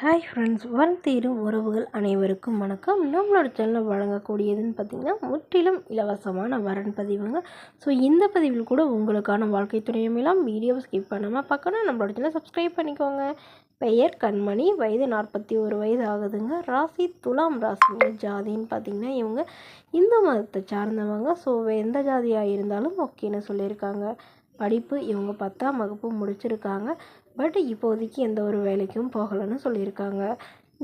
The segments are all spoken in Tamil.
ஹாய் ஃப்ரெண்ட்ஸ், தீரும் உறவுகள் அனைவருக்கும் வணக்கம். நம்மளோட சேனலில் வழங்கக்கூடியதுன்னு பார்த்திங்கன்னா முற்றிலும் இலவசமான வரன் பதிவுங்க. ஸோ இந்த பதிவில் கூட உங்களுக்கான வாழ்க்கை துணையமெல்லாம் வீடியோவை ஸ்கிப் பண்ணாமல் பார்க்கணும். நம்மளோட சேனலை சப்ஸ்கிரைப் பண்ணிக்கோங்க. பெயர் கண்மணி, வயது 41 வயது ஆகுதுங்க. ராசி துலாம் ராசிங்க. ஜாதின்னு பார்த்திங்கன்னா இவங்க இந்து மதத்தை சார்ந்தவங்க. ஸோ எந்த ஜாதியாக இருந்தாலும் ஓகேன்னு சொல்லியிருக்காங்க. படிப்பு இவங்க 10ஆம் வகுப்பு முடிச்சிருக்காங்க. பட் இப்போதைக்கு எந்த ஒரு வேலைக்கும் போகலைன்னு சொல்லியிருக்காங்க.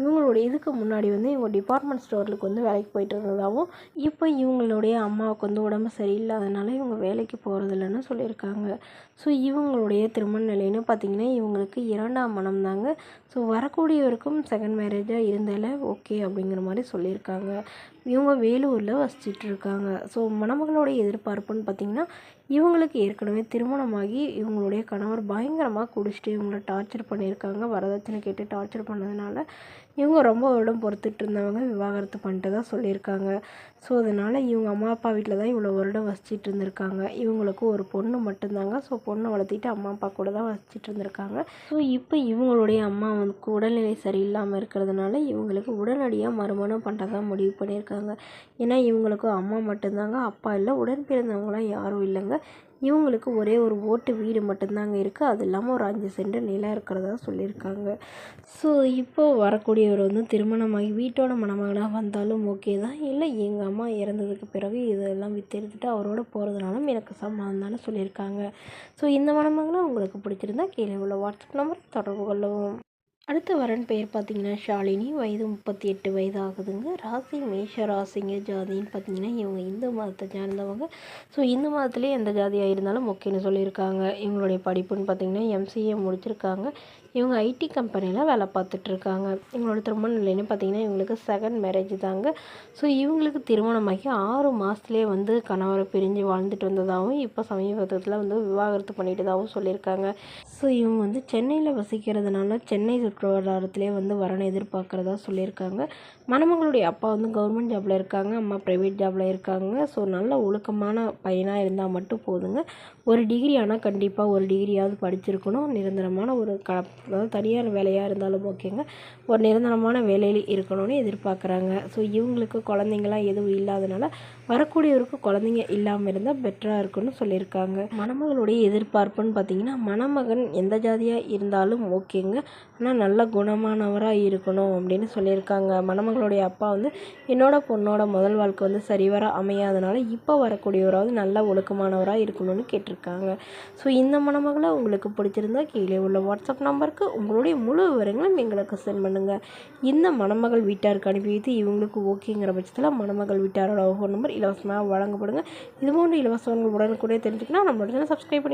இவங்களுடைய இதுக்கு முன்னாடி இவங்க டிபார்ட்மெண்ட் ஸ்டோருக்கு வேலைக்கு போயிட்டு இருந்ததாகவும், இப்போ இவங்களுடைய அம்மாவுக்கு உடம்பு சரியில்லாதனால இவங்க வேலைக்கு போகிறதில்லன்னு சொல்லியிருக்காங்க. ஸோ இவங்களுடைய திருமண நிலைன்னு பார்த்திங்கன்னா இவங்களுக்கு 2ஆம் மனம் தாங்க. ஸோ வரக்கூடியவருக்கும் செகண்ட் மேரேஜாக இருந்தால ஓகே அப்படிங்கிற மாதிரி சொல்லியிருக்காங்க. இவங்க வேலூரில் வசிச்சிட்டு இருக்காங்க. ஸோ மணமகளுடைய எதிர்பார்ப்புன்னு பார்த்திங்கன்னா இவங்களுக்கு ஏற்கனவே திருமணமாகி இவங்களுடைய கணவர் பயங்கரமாக குடிச்சிட்டு இவங்கள டார்ச்சர் பண்ணியிருக்காங்க. வரதட்சணை கேட்டு டார்ச்சர் பண்ணதுனால இவங்க ரொம்ப வருடம் பொறுத்துட்டு இருந்தவங்க விவாகரத்து பண்ணிட்டு தான் சொல்லியிருக்காங்க. ஸோ அதனால் இவங்க அம்மா அப்பா வீட்டில் தான் இவ்வளோ வருடம் வசிச்சிட்டு இருந்திருக்காங்க. இவங்களுக்கு ஒரு பொண்ணு மட்டும்தாங்க. ஸோ பொண்ணை வளர்த்திட்டு அம்மா அப்பா கூட தான் வசிச்சிட்டு இருந்திருக்காங்க. ஸோ இப்போ இவங்களுடைய அம்மா உடல்நிலை சரியில்லாமல் இருக்கிறதுனால இவங்களுக்கு உடனடியாக மறுமணம் பண்ணுறதா முடிவு பண்ணியிருக்காங்க. ஏன்னா இவங்களுக்கு அம்மா மட்டும்தாங்க, அப்பா இல்லை, உடன் பிறந்தவங்களாம் யாரும் இல்லைங்க. இவங்களுக்கு ஒரே ஒரு ஓட்டு வீடு மட்டும்தாங்க இருக்குது. அது இல்லாமல் ஒரு 5 சென்ட் நிலம் இருக்கிறதா சொல்லியிருக்காங்க. ஸோ இப்போது வரக்கூடியவர் திருமணமாகி வீட்டோட மணமகனாக வந்தாலும் ஓகே தான். இல்லை எங்கள் அம்மா இறந்ததுக்கு பிறகு இதெல்லாம் விற்று எடுத்துகிட்டு அவரோட போகிறதுனாலும் எனக்கு சம்மதம் தானே சொல்லியிருக்காங்க. ஸோ இந்த மணமகனை உங்களுக்கு பிடிச்சிருந்தா கீழே உள்ள வாட்ஸ்அப் நம்பர் தொடர்பு கொள்ளவும். அடுத்த வரன் பெயர் பார்த்திங்கன்னா ஷாலினி, வயது 38 வயது ஆகுதுங்க. ராசி மேஷ ராசிங்க. ஜாதின்னு பார்த்திங்கன்னா இவங்க இந்து மதத்தை சார்ந்தவங்க. ஸோ இந்து மதத்துலேயே எந்த ஜாதியாக இருந்தாலும் ஓகேன்னு சொல்லியிருக்காங்க. இவங்களுடைய படிப்புன்னு பார்த்திங்கன்னா MCA முடிச்சிருக்காங்க. இவங்க IT கம்பெனியில் வேலை பார்த்துட்ருக்காங்க. இவங்களோட திருமண நிலைன்னு பார்த்திங்கன்னா இவங்களுக்கு செகண்ட் மேரேஜ் தாங்க. ஸோ இவங்களுக்கு திருமணமாகி 6 மாதத்துலேயே கணவரை பிரிஞ்சு வாழ்ந்துட்டு வந்ததாகவும், இப்போ சமீபத்தில் விவாகரத்து பண்ணிட்டதாகவும் சொல்லியிருக்காங்க. ஸோ இவங்க சென்னையில் வசிக்கிறதுனால சென்னை சுற்றுவட்டாரத்திலே வரனை எதிர்பார்க்குறதா சொல்லியிருக்காங்க. மணமகளுடைய அப்பா கவர்மெண்ட் ஜாபில் இருக்காங்க, அம்மா ப்ரைவேட் ஜாபில் இருக்காங்க. ஸோ நல்ல ஒழுக்கமான பையனாக இருந்தால் மட்டும் போதுங்க. ஒரு டிகிரி ஆனால் கண்டிப்பாக ஒரு டிகிரியாவது படிச்சிருக்கணும். நிரந்தரமான ஒரு அதாவது தனியார் வேலையாக இருந்தாலும் ஓகேங்க, ஒரு நிரந்தரமான வேலையில் இருக்கணும்னு எதிர்பார்க்குறாங்க. ஸோ இவங்களுக்கு குழந்தைங்களாம் எதுவும் இல்லாதனால வரக்கூடியவருக்கு குழந்தைங்க இல்லாமல் இருந்தால் பெட்டராக இருக்குன்னு சொல்லியிருக்காங்க. மணமகளுடைய எதிர்பார்ப்புன்னு பார்த்திங்கன்னா மணமகன் எந்த ஜாதியாக இருந்தாலும் ஓகேங்க, ஆனால் நல்ல குணமானவராக இருக்கணும் அப்படின்னு சொல்லியிருக்காங்க. மணமகளுடைய அப்பா என்னோட பொண்ணோட முதல் வாழ்க்கை சரிவர அமையாதனால இப்போ வரக்கூடியவராவது நல்ல ஒழுக்கமானவராக இருக்கணும்னு கேட்டிருக்காங்க. ஸோ இந்த மணமகளை உங்களுக்கு பிடிச்சிருந்தா கீழே உள்ள வாட்ஸ்அப் நம்பருக்கு உங்களுடைய முழு விவரங்களும் எங்களுக்கு சென்ட் பண்ணுங்கள். இந்த மணமகள் வீட்டாருக்கு அனுப்பி வைத்து இவங்களுக்கு ஓகேங்கிற பட்சத்தில் மணமகள் வீட்டாரோட ஃபோன் நம்பர் இலவசமாக வழங்கப்படுங்க. இது போன்ற இலவசங்கள் உடனுக்குடைய தெரிஞ்சுக்கணும் நம்மளோட சேனல் சப்ஸ்கிரைப் பண்ணி